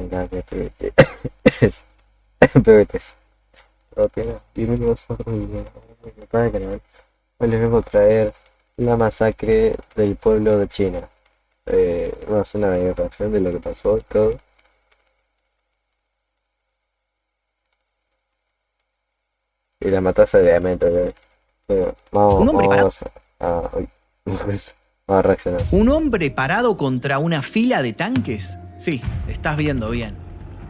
acá que PBTs. Propia, bienvenidos a otro video. Para el canal. Hoy les vengo a traer la masacre del pueblo de China. Vamos a hacer una biografía de lo que pasó y todo. Y la matanza de Diamante. Vamos a reaccionar. ¿Un hombre parado contra una fila de tanques? Sí, estás viendo bien.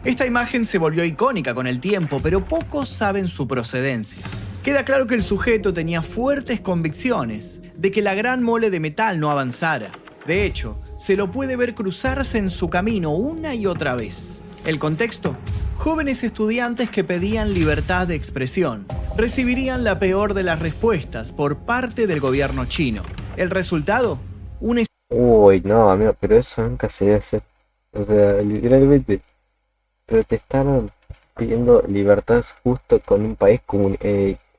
Esta imagen se volvió icónica con el tiempo, pero pocos saben su procedencia. Queda claro que el sujeto tenía fuertes convicciones de que la gran mole de metal no avanzara. De hecho, se lo puede ver cruzarse en su camino una y otra vez. ¿El contexto? Jóvenes estudiantes que pedían libertad de expresión recibirían la peor de las respuestas por parte del gobierno chino. ¿El resultado? Uy, no, amigo, pero eso nunca se debe hacer. O sea, literalmente protestaron pidiendo libertad justo con un país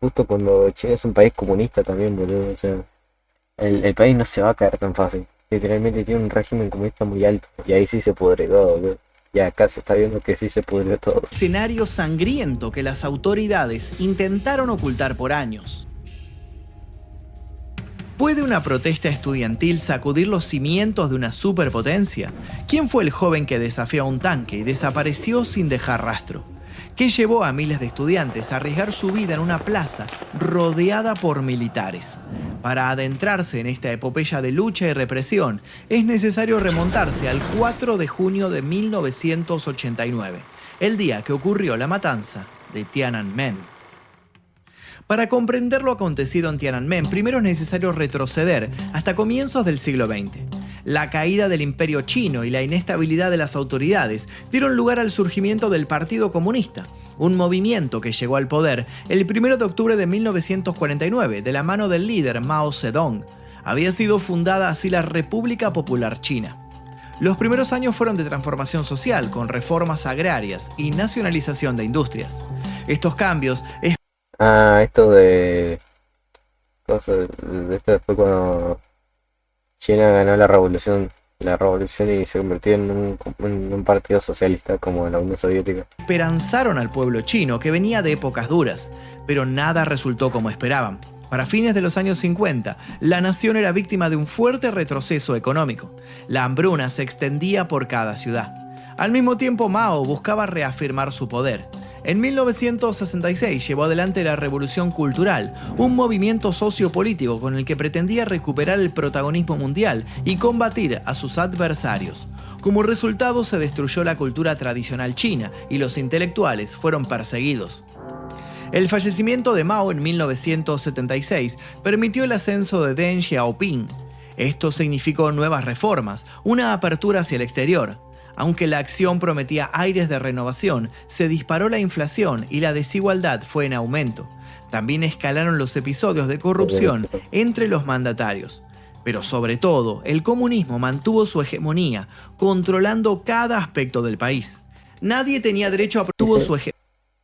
justo cuando China es un país comunista también, boludo. O sea, el país no se va a caer tan fácil. Literalmente tiene un régimen comunista muy alto. Y ahí sí se pudre todo, boludo. Y acá se está viendo que sí se pudrió todo. Escenario sangriento que las autoridades intentaron ocultar por años. ¿Puede una protesta estudiantil sacudir los cimientos de una superpotencia? ¿Quién fue el joven que desafió a un tanque y desapareció sin dejar rastro? ¿Qué llevó a miles de estudiantes a arriesgar su vida en una plaza rodeada por militares? Para adentrarse en esta epopeya de lucha y represión, es necesario remontarse al 4 de junio de 1989, el día que ocurrió la matanza de Tiananmen. Para comprender lo acontecido en Tiananmen, primero es necesario retroceder hasta comienzos del siglo XX. La caída del Imperio Chino y la inestabilidad de las autoridades dieron lugar al surgimiento del Partido Comunista, un movimiento que llegó al poder el 1 de octubre de 1949 de la mano del líder Mao Zedong. Había sido fundada así la República Popular China. Los primeros años fueron de transformación social, con reformas agrarias y nacionalización de industrias. Estos cambios Esto de esto fue cuando China ganó la revolución y se convirtió en un partido socialista como la Unión Soviética. Esperanzaron al pueblo chino, que venía de épocas duras, pero nada resultó como esperaban. Para fines de los años 50, la nación era víctima de un fuerte retroceso económico. La hambruna se extendía por cada ciudad. Al mismo tiempo, Mao buscaba reafirmar su poder. En 1966 llevó adelante la Revolución Cultural, un movimiento sociopolítico con el que pretendía recuperar el protagonismo mundial y combatir a sus adversarios. Como resultado, se destruyó la cultura tradicional china y los intelectuales fueron perseguidos. El fallecimiento de Mao en 1976 permitió el ascenso de Deng Xiaoping. Esto significó nuevas reformas, una apertura hacia el exterior. Aunque la acción prometía aires de renovación, se disparó la inflación y la desigualdad fue en aumento. También escalaron los episodios de corrupción entre los mandatarios. Pero sobre todo, el comunismo mantuvo su hegemonía, controlando cada aspecto del país. Nadie tenía derecho a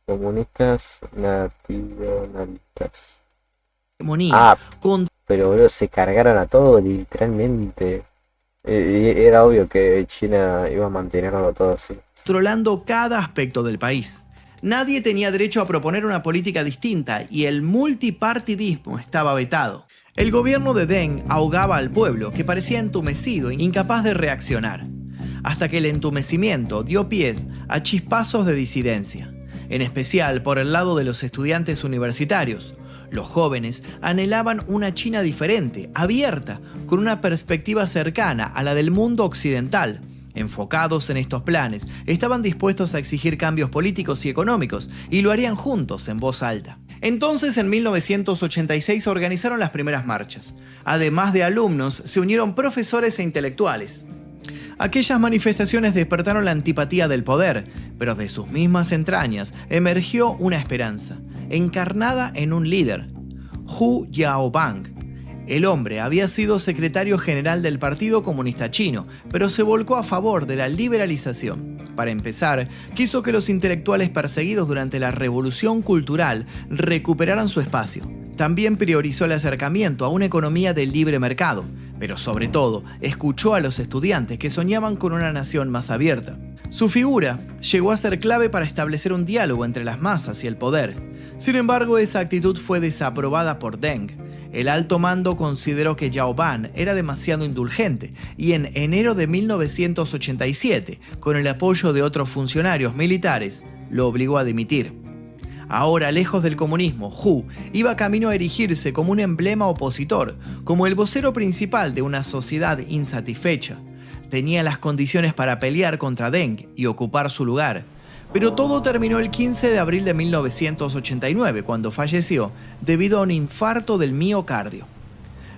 Comunistas nacionalistas. hegemonía. Pero boludo, se cargaron a todo, literalmente. Era obvio que China iba a mantenerlo todo así. Controlando cada aspecto del país. Nadie tenía derecho a proponer una política distinta y el multipartidismo estaba vetado. El gobierno de Deng ahogaba al pueblo, que parecía entumecido e incapaz de reaccionar, hasta que el entumecimiento dio pie a chispazos de disidencia, en especial por el lado de los estudiantes universitarios. Los jóvenes anhelaban una China diferente, abierta, con una perspectiva cercana a la del mundo occidental. Enfocados en estos planes, estaban dispuestos a exigir cambios políticos y económicos, y lo harían juntos en voz alta. Entonces, en 1986 organizaron las primeras marchas. Además de alumnos, se unieron profesores e intelectuales. Aquellas manifestaciones despertaron la antipatía del poder, pero de sus mismas entrañas emergió una esperanza, encarnada en un líder, Hu Yaobang. El hombre había sido secretario general del Partido Comunista Chino, pero se volcó a favor de la liberalización. Para empezar, quiso que los intelectuales perseguidos durante la Revolución Cultural recuperaran su espacio. También priorizó el acercamiento a una economía de libre mercado, pero sobre todo, escuchó a los estudiantes que soñaban con una nación más abierta. Su figura llegó a ser clave para establecer un diálogo entre las masas y el poder. Sin embargo, esa actitud fue desaprobada por Deng. El alto mando consideró que Yao Ban era demasiado indulgente y en enero de 1987, con el apoyo de otros funcionarios militares, lo obligó a dimitir. Ahora, lejos del comunismo, Hu iba camino a erigirse como un emblema opositor, como el vocero principal de una sociedad insatisfecha. Tenía las condiciones para pelear contra Deng y ocupar su lugar. Pero todo terminó el 15 de abril de 1989, cuando falleció debido a un infarto del miocardio.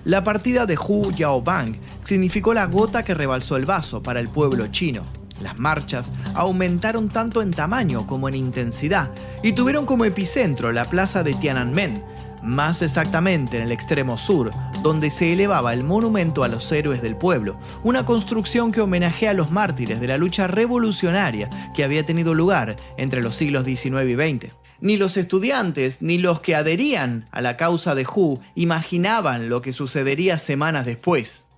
La partida de Hu Yaobang significó la gota que rebalsó el vaso para el pueblo chino. Las marchas aumentaron tanto en tamaño como en intensidad y tuvieron como epicentro la plaza de Tiananmen, más exactamente en el extremo sur, donde se elevaba el monumento a los héroes del pueblo, una construcción que homenajea a los mártires de la lucha revolucionaria que había tenido lugar entre los siglos XIX y XX. Ni los estudiantes ni los que adherían a la causa de Hu imaginaban lo que sucedería semanas después.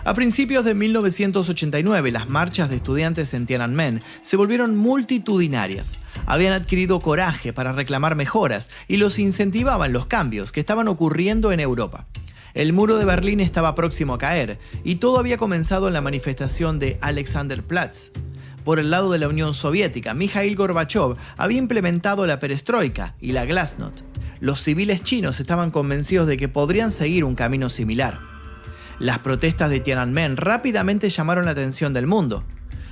A principios de 1989, las marchas de estudiantes en Tiananmen se volvieron multitudinarias. Habían adquirido coraje para reclamar mejoras y los incentivaban los cambios que estaban ocurriendo en Europa. El muro de Berlín estaba próximo a caer y todo había comenzado en la manifestación de Alexanderplatz. Por el lado de la Unión Soviética, Mikhail Gorbachev había implementado la perestroika y la glasnost. Los civiles chinos estaban convencidos de que podrían seguir un camino similar. Las protestas de Tiananmen rápidamente llamaron la atención del mundo.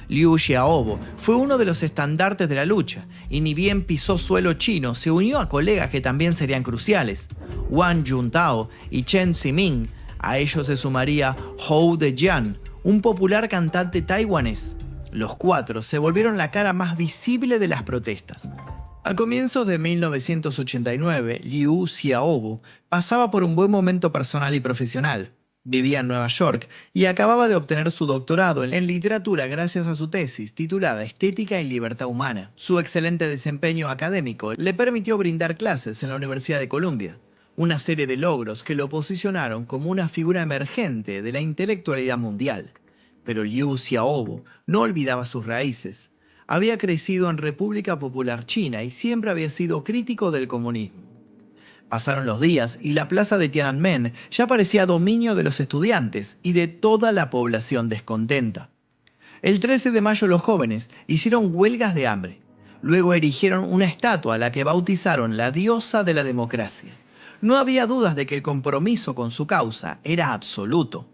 Liu Xiaobo fue uno de los estandartes de la lucha, y ni bien pisó suelo chino, se unió a colegas que también serían cruciales: Wang Juntao y Chen Ximing. A ellos se sumaría Hou Dejian, un popular cantante taiwanés. Los cuatro se volvieron la cara más visible de las protestas. A comienzos de 1989, Liu Xiaobo pasaba por un buen momento personal y profesional. Vivía en Nueva York y acababa de obtener su doctorado en literatura gracias a su tesis titulada Estética y Libertad Humana. Su excelente desempeño académico le permitió brindar clases en la Universidad de Columbia, una serie de logros que lo posicionaron como una figura emergente de la intelectualidad mundial. Pero Liu Xiaobo no olvidaba sus raíces. Había crecido en República Popular China y siempre había sido crítico del comunismo. Pasaron los días y la plaza de Tiananmen ya parecía dominio de los estudiantes y de toda la población descontenta. El 13 de mayo los jóvenes hicieron huelgas de hambre. Luego erigieron una estatua a la que bautizaron la diosa de la democracia. No había dudas de que el compromiso con su causa era absoluto.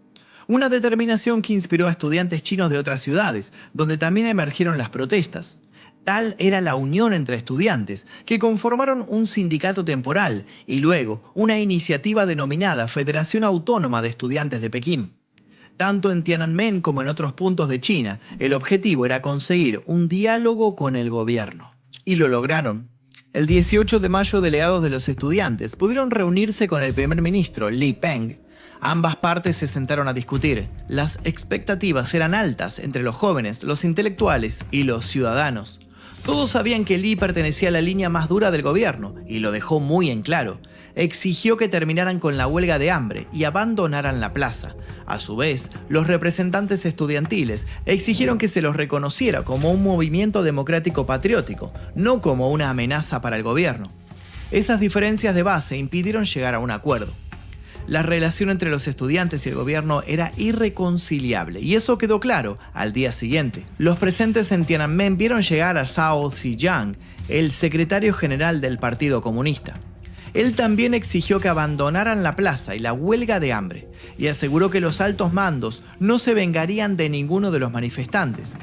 Una determinación que inspiró a estudiantes chinos de otras ciudades, donde también emergieron las protestas. Tal era la unión entre estudiantes, que conformaron un sindicato temporal y luego una iniciativa denominada Federación Autónoma de Estudiantes de Pekín. Tanto en Tiananmen como en otros puntos de China, el objetivo era conseguir un diálogo con el gobierno. Y lo lograron. El 18 de mayo, delegados de los estudiantes pudieron reunirse con el primer ministro, Li Peng. Ambas partes se sentaron a discutir. Las expectativas eran altas entre los jóvenes, los intelectuales y los ciudadanos. Todos sabían que Li pertenecía a la línea más dura del gobierno y lo dejó muy en claro. Exigió que terminaran con la huelga de hambre y abandonaran la plaza. A su vez, los representantes estudiantiles exigieron que se los reconociera como un movimiento democrático patriótico, no como una amenaza para el gobierno. Esas diferencias de base impidieron llegar a un acuerdo. La relación entre los estudiantes y el gobierno era irreconciliable, y eso quedó claro al día siguiente. Los presentes en Tiananmen vieron llegar a Zhao Zijiang, el secretario general del Partido Comunista. Él también exigió que abandonaran la plaza y la huelga de hambre, y aseguró que los altos mandos no se vengarían de ninguno de los manifestantes.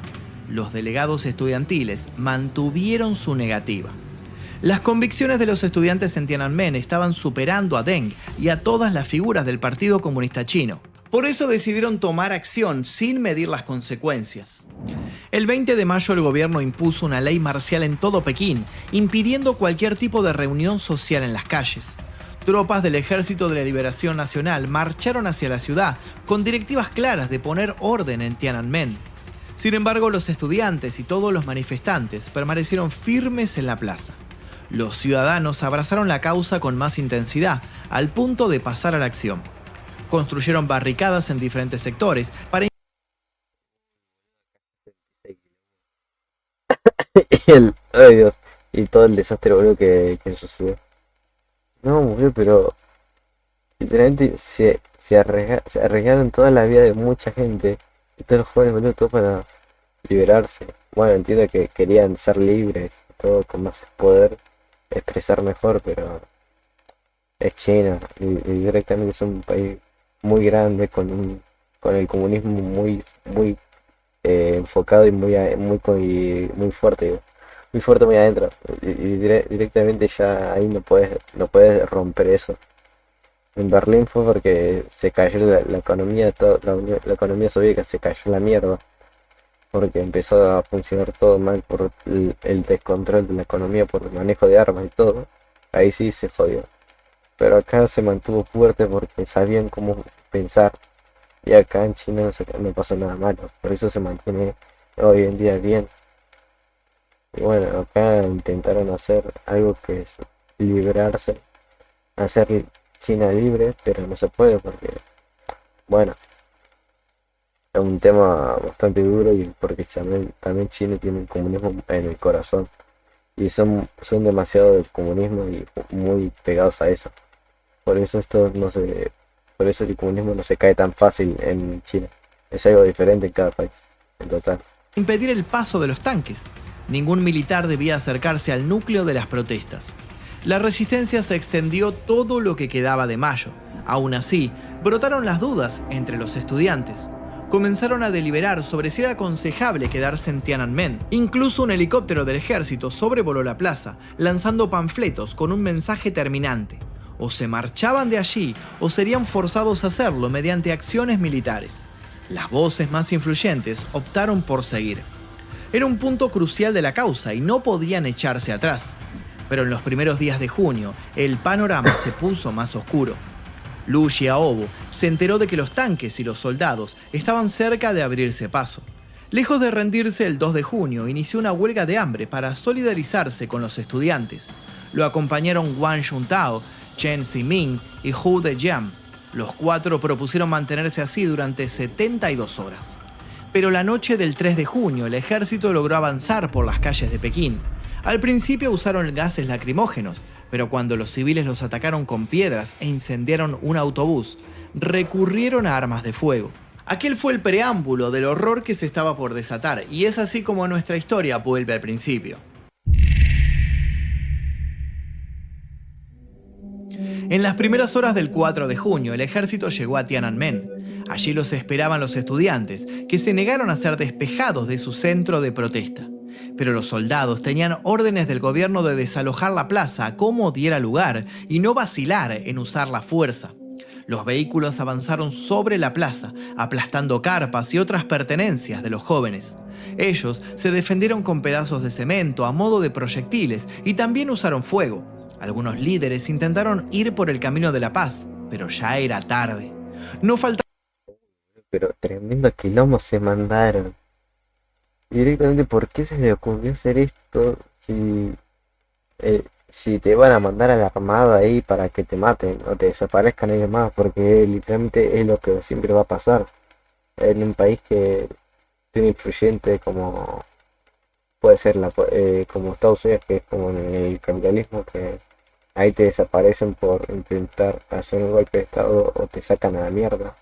Los delegados estudiantiles mantuvieron su negativa. Las convicciones de los estudiantes en Tiananmen estaban superando a Deng y a todas las figuras del Partido Comunista Chino. Por eso decidieron tomar acción sin medir las consecuencias. El 20 de mayo el gobierno impuso una ley marcial en todo Pekín, impidiendo cualquier tipo de reunión social en las calles. Tropas del Ejército de la Liberación Nacional marcharon hacia la ciudad con directivas claras de poner orden en Tiananmen. Sin embargo, los estudiantes y todos los manifestantes permanecieron firmes en la plaza. Los ciudadanos abrazaron la causa con más intensidad, al punto de pasar a la acción. Construyeron barricadas en diferentes sectores para ay Dios, y todo el desastre, boludo, que sucedió. No, mujer, pero literalmente se arriesgaron toda la vida de mucha gente, y todos los jóvenes, boludo, todo para liberarse. Bueno, entiendo que querían ser libres, todo con más poder, expresar mejor, pero es China, y directamente es un país muy grande, con el comunismo muy enfocado y muy fuerte, digo, muy fuerte muy adentro. Directamente ya ahí no puedes romper eso. En Berlín fue porque se cayó la economía, la economía soviética se cayó en la mierda, porque empezó a funcionar todo mal por el descontrol de la economía, por el manejo de armas y todo. Ahí sí se jodió. Pero acá se mantuvo fuerte porque sabían cómo pensar. Y acá en China no pasó nada malo. Por eso se mantiene hoy en día bien. Y bueno, acá intentaron hacer algo que es liberarse, hacer China libre, pero no se puede porque, bueno, es un tema bastante duro y porque también China tiene el comunismo en el corazón. Y son demasiado del comunismo y muy pegados a eso. Por eso por eso el comunismo no se cae tan fácil en China. Es algo diferente en cada país, en total. Impedir el paso de los tanques. Ningún militar debía acercarse al núcleo de las protestas. La resistencia se extendió todo lo que quedaba de mayo. Aún así, brotaron las dudas entre los estudiantes. Comenzaron a deliberar sobre si era aconsejable quedarse en Tiananmen. Incluso un helicóptero del ejército sobrevoló la plaza, lanzando panfletos con un mensaje terminante. O se marchaban de allí o serían forzados a hacerlo mediante acciones militares. Las voces más influyentes optaron por seguir. Era un punto crucial de la causa y no podían echarse atrás. Pero en los primeros días de junio, el panorama se puso más oscuro. Liu Xiaobo se enteró de que los tanques y los soldados estaban cerca de abrirse paso. Lejos de rendirse, el 2 de junio inició una huelga de hambre para solidarizarse con los estudiantes. Lo acompañaron Wang Juntao, Chen Ziming y Hu Dejiang. Los cuatro propusieron mantenerse así durante 72 horas. Pero la noche del 3 de junio, el ejército logró avanzar por las calles de Pekín. Al principio usaron gases lacrimógenos, pero cuando los civiles los atacaron con piedras e incendiaron un autobús, recurrieron a armas de fuego. Aquel fue el preámbulo del horror que se estaba por desatar, y es así como nuestra historia vuelve al principio. En las primeras horas del 4 de junio, el ejército llegó a Tiananmen. Allí los esperaban los estudiantes, que se negaron a ser despejados de su centro de protesta. Pero los soldados tenían órdenes del gobierno de desalojar la plaza como diera lugar y no vacilar en usar la fuerza. Los vehículos avanzaron sobre la plaza, aplastando carpas y otras pertenencias de los jóvenes. Ellos se defendieron con pedazos de cemento a modo de proyectiles y también usaron fuego. Algunos líderes intentaron ir por el camino de la paz, pero ya era tarde. No faltaba. Pero tremendo quilombo se mandaron. Directamente, ¿por qué se le ocurrió hacer esto si te van a mandar a la armada ahí para que te maten o te desaparezcan ellos más? Porque literalmente es lo que siempre va a pasar en un país que tiene influyente como puede ser como Estados Unidos, que es como en el capitalismo, que ahí te desaparecen por intentar hacer un golpe de estado o te sacan a la mierda.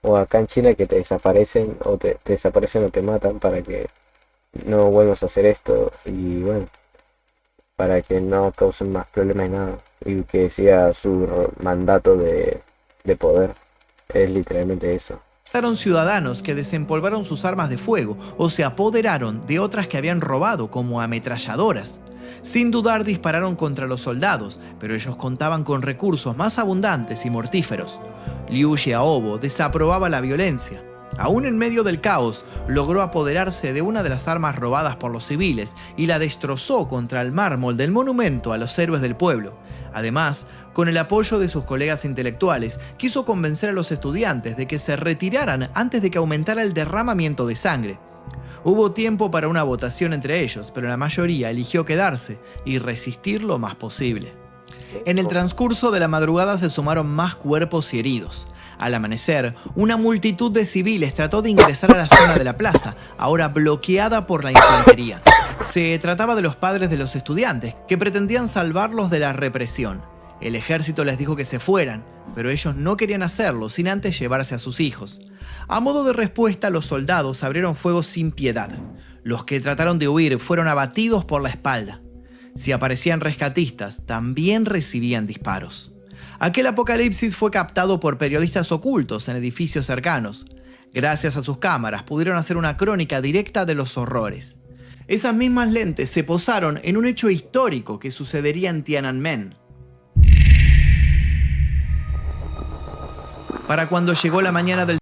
O acá en China que te desaparecen te desaparecen o te matan para que no vuelvas a hacer esto y bueno, para que no causen más problemas y nada. Y que siga su mandato de poder. Es literalmente eso. Estaron ciudadanos que desempolvaron sus armas de fuego o se apoderaron de otras que habían robado como ametralladoras. Sin dudar dispararon contra los soldados, pero ellos contaban con recursos más abundantes y mortíferos. Liu Xiaobo desaprobaba la violencia. Aún en medio del caos, logró apoderarse de una de las armas robadas por los civiles y la destrozó contra el mármol del monumento a los héroes del pueblo. Además, con el apoyo de sus colegas intelectuales, quiso convencer a los estudiantes de que se retiraran antes de que aumentara el derramamiento de sangre. Hubo tiempo para una votación entre ellos, pero la mayoría eligió quedarse y resistir lo más posible. En el transcurso de la madrugada se sumaron más cuerpos y heridos. Al amanecer, una multitud de civiles trató de ingresar a la zona de la plaza, ahora bloqueada por la infantería. Se trataba de los padres de los estudiantes, que pretendían salvarlos de la represión. El ejército les dijo que se fueran, pero ellos no querían hacerlo sin antes llevarse a sus hijos. A modo de respuesta, los soldados abrieron fuego sin piedad. Los que trataron de huir fueron abatidos por la espalda. Si aparecían rescatistas, también recibían disparos. Aquel apocalipsis fue captado por periodistas ocultos en edificios cercanos. Gracias a sus cámaras pudieron hacer una crónica directa de los horrores. Esas mismas lentes se posaron en un hecho histórico que sucedería en Tiananmen. Para cuando llegó la mañana del...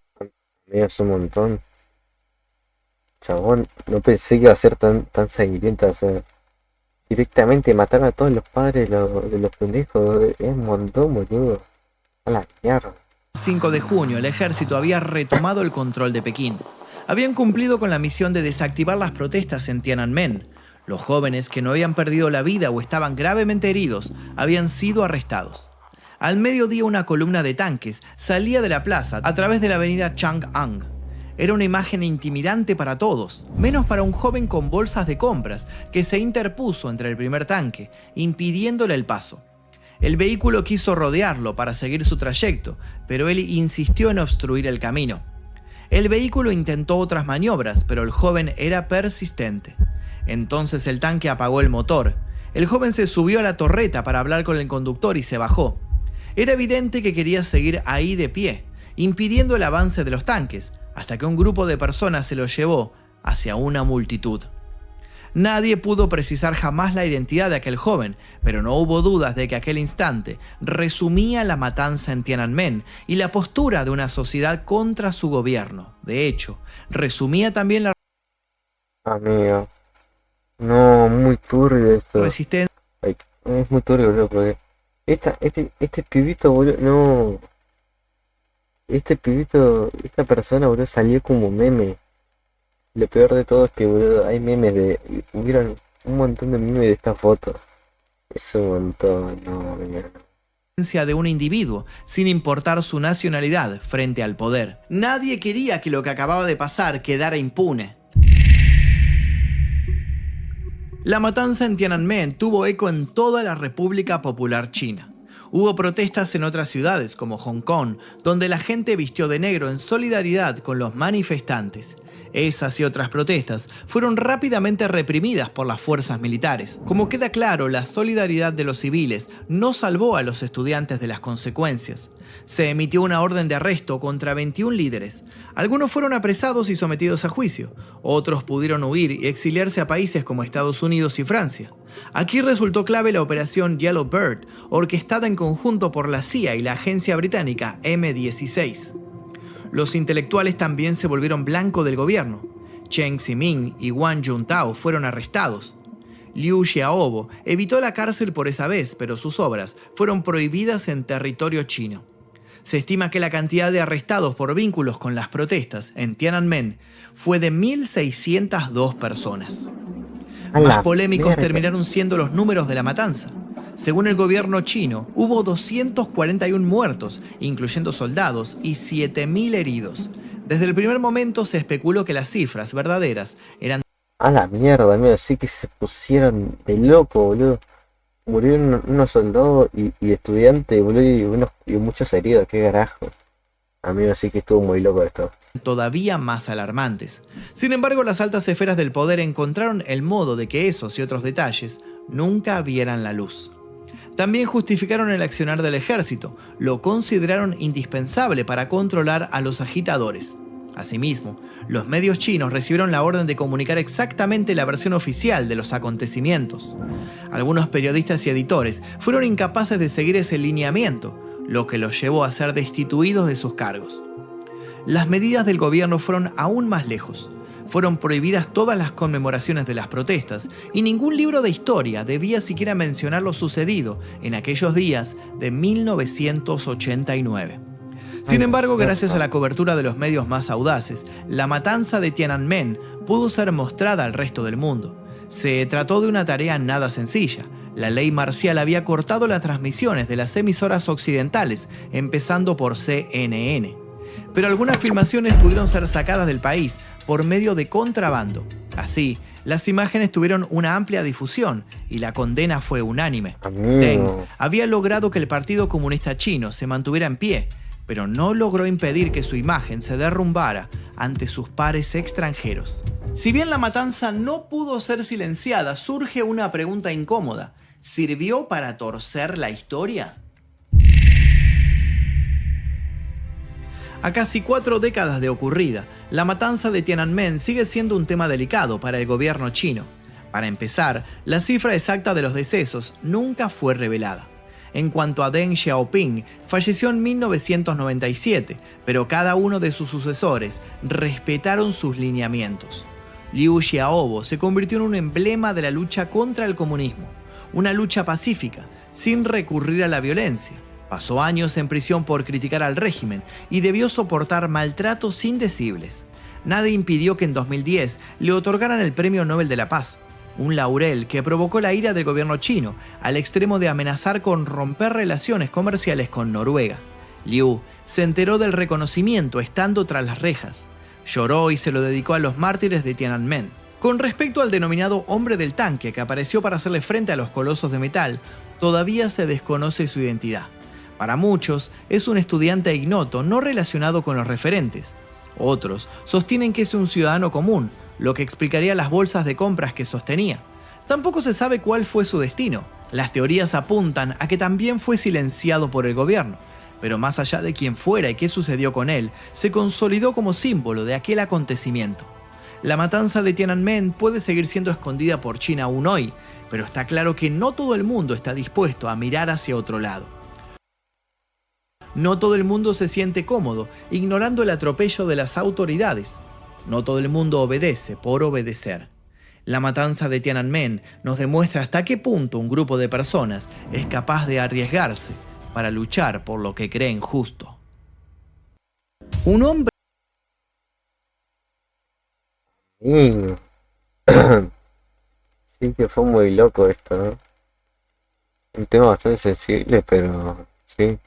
Es un montón. Chabón, no pensé que iba a ser tan sangrienta, o sea, directamente mataron a todos los padres de los pendejos, es un montón, boludo. A la mierda. 5 de junio, el ejército había retomado el control de Pekín. Habían cumplido con la misión de desactivar las protestas en Tiananmen. Los jóvenes que no habían perdido la vida o estaban gravemente heridos habían sido arrestados. Al mediodía, una columna de tanques salía de la plaza a través de la avenida Chang'an. Era una imagen intimidante para todos, menos para un joven con bolsas de compras que se interpuso entre el primer tanque, impidiéndole el paso. El vehículo quiso rodearlo para seguir su trayecto, pero él insistió en obstruir el camino. El vehículo intentó otras maniobras, pero el joven era persistente. Entonces el tanque apagó el motor. El joven se subió a la torreta para hablar con el conductor y se bajó. Era evidente que quería seguir ahí de pie, impidiendo el avance de los tanques, hasta que un grupo de personas se lo llevó hacia una multitud. Nadie pudo precisar jamás la identidad de aquel joven, pero no hubo dudas de que aquel instante resumía la matanza en Tiananmen y la postura de una sociedad contra su gobierno. De hecho, resumía también la Amigo, no, muy turbio esto. resistencia. Ay, es muy turbio, boludo, porque este pibito, boludo, no. Este pibito, esta persona, boludo, salió como meme. Lo peor de todo es que, boludo, hay memes hubieron un montón de memes de esta foto. Es un montón, no, mierda. De un individuo, sin importar su nacionalidad, frente al poder. Nadie quería que lo que acababa de pasar quedara impune. La matanza en Tiananmen tuvo eco en toda la República Popular China. Hubo protestas en otras ciudades, como Hong Kong, donde la gente vistió de negro en solidaridad con los manifestantes. Esas y otras protestas fueron rápidamente reprimidas por las fuerzas militares. Como queda claro, la solidaridad de los civiles no salvó a los estudiantes de las consecuencias. Se emitió una orden de arresto contra 21 líderes. Algunos fueron apresados y sometidos a juicio. Otros pudieron huir y exiliarse a países como Estados Unidos y Francia. Aquí resultó clave la operación Yellow Bird, orquestada en conjunto por la CIA y la agencia británica M16. Los intelectuales también se volvieron blanco del gobierno. Chen Ximing y Wang Juntao fueron arrestados. Liu Xiaobo evitó la cárcel por esa vez, pero sus obras fueron prohibidas en territorio chino. Se estima que la cantidad de arrestados por vínculos con las protestas en Tiananmen fue de 1.602 personas. Más polémicos terminaron siendo los números de la matanza. Según el gobierno chino, hubo 241 muertos, incluyendo soldados, y 7.000 heridos. Desde el primer momento se especuló que las cifras verdaderas eran... A la mierda, amigo, sí que se pusieron de loco, boludo. Murieron unos soldados y estudiantes, boludo, y muchos heridos, qué carajo. Amigo, sí que estuvo muy loco esto. Todavía más alarmantes. Sin embargo, las altas esferas del poder encontraron el modo de que esos y otros detalles nunca vieran la luz. También justificaron el accionar del ejército, lo consideraron indispensable para controlar a los agitadores. Asimismo, los medios chinos recibieron la orden de comunicar exactamente la versión oficial de los acontecimientos. Algunos periodistas y editores fueron incapaces de seguir ese lineamiento, lo que los llevó a ser destituidos de sus cargos. Las medidas del gobierno fueron aún más lejos. Fueron prohibidas todas las conmemoraciones de las protestas y ningún libro de historia debía siquiera mencionar lo sucedido en aquellos días de 1989. Sin embargo, gracias a la cobertura de los medios más audaces, la matanza de Tiananmen pudo ser mostrada al resto del mundo. Se trató de una tarea nada sencilla. La ley marcial había cortado las transmisiones de las emisoras occidentales, empezando por CNN. Pero algunas filmaciones pudieron ser sacadas del país por medio de contrabando. Así, Las imágenes tuvieron una amplia difusión y la condena fue unánime. Amigo. Deng había logrado que el Partido Comunista Chino se mantuviera en pie, pero no logró impedir que su imagen se derrumbara ante sus pares extranjeros. Si bien la matanza no pudo ser silenciada, surge una pregunta incómoda. ¿Sirvió para torcer la historia? A casi 4 décadas de ocurrida, la matanza de Tiananmen sigue siendo un tema delicado para el gobierno chino. Para empezar, la cifra exacta de los decesos nunca fue revelada. En cuanto a Deng Xiaoping, falleció en 1997, pero cada uno de sus sucesores respetaron sus lineamientos. Liu Xiaobo se convirtió en un emblema de la lucha contra el comunismo, una lucha pacífica, sin recurrir a la violencia. Pasó años en prisión por criticar al régimen y debió soportar maltratos indecibles. Nada impidió que en 2010 le otorgaran el Premio Nobel de la Paz, un laurel que provocó la ira del gobierno chino al extremo de amenazar con romper relaciones comerciales con Noruega. Liu se enteró del reconocimiento estando tras las rejas. Lloró y se lo dedicó a los mártires de Tiananmen. Con respecto al denominado hombre del tanque que apareció para hacerle frente a los colosos de metal, todavía se desconoce su identidad. Para muchos, es un estudiante ignoto no relacionado con los referentes. Otros sostienen que es un ciudadano común, lo que explicaría las bolsas de compras que sostenía. Tampoco se sabe cuál fue su destino. Las teorías apuntan a que también fue silenciado por el gobierno, pero más allá de quién fuera y qué sucedió con él, se consolidó como símbolo de aquel acontecimiento. La matanza de Tiananmen puede seguir siendo escondida por China aún hoy, pero está claro que no todo el mundo está dispuesto a mirar hacia otro lado. No todo el mundo se siente cómodo ignorando el atropello de las autoridades. No todo el mundo obedece por obedecer. La matanza de Tiananmen nos demuestra hasta qué punto un grupo de personas es capaz de arriesgarse para luchar por lo que creen justo. Un hombre... Mm. Sí que fue muy loco esto, ¿no? Un tema bastante sensible, pero sí.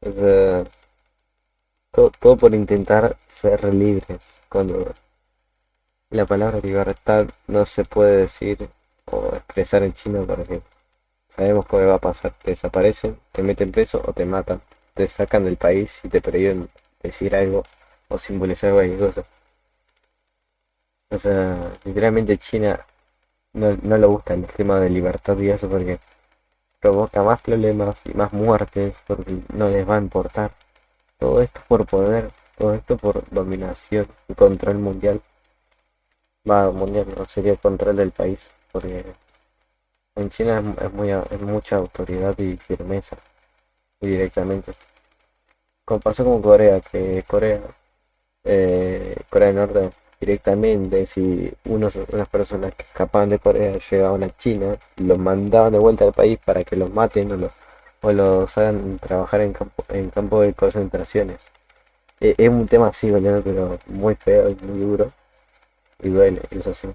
O sea, todo por intentar ser libres, cuando la palabra libertad no se puede decir o expresar en chino porque sabemos qué va a pasar. Te desaparecen, te meten preso o te matan. Te sacan del país y te prohíben decir algo o simbolizar cualquier cosa. O sea, literalmente China no le gusta el tema de libertad y eso porque provoca más problemas y más muertes porque no les va a importar. Todo esto por poder, todo esto por dominación y control mundial. Va, mundial no sería control del país, porque en China es mucha autoridad y firmeza, y directamente. Como pasó con Corea, que Corea del Norte, directamente, si unas personas que escapaban de Corea llegaban a China, los mandaban de vuelta al país para que los maten o los hagan trabajar en campo de concentraciones. Es un tema así, boludo, pero muy feo y muy duro. Y duele, eso sí.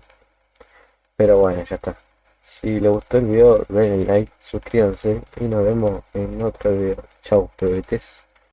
Pero bueno, ya está. Si les gustó el video, denle like, suscríbanse y nos vemos en otro video. Chau, bebetes.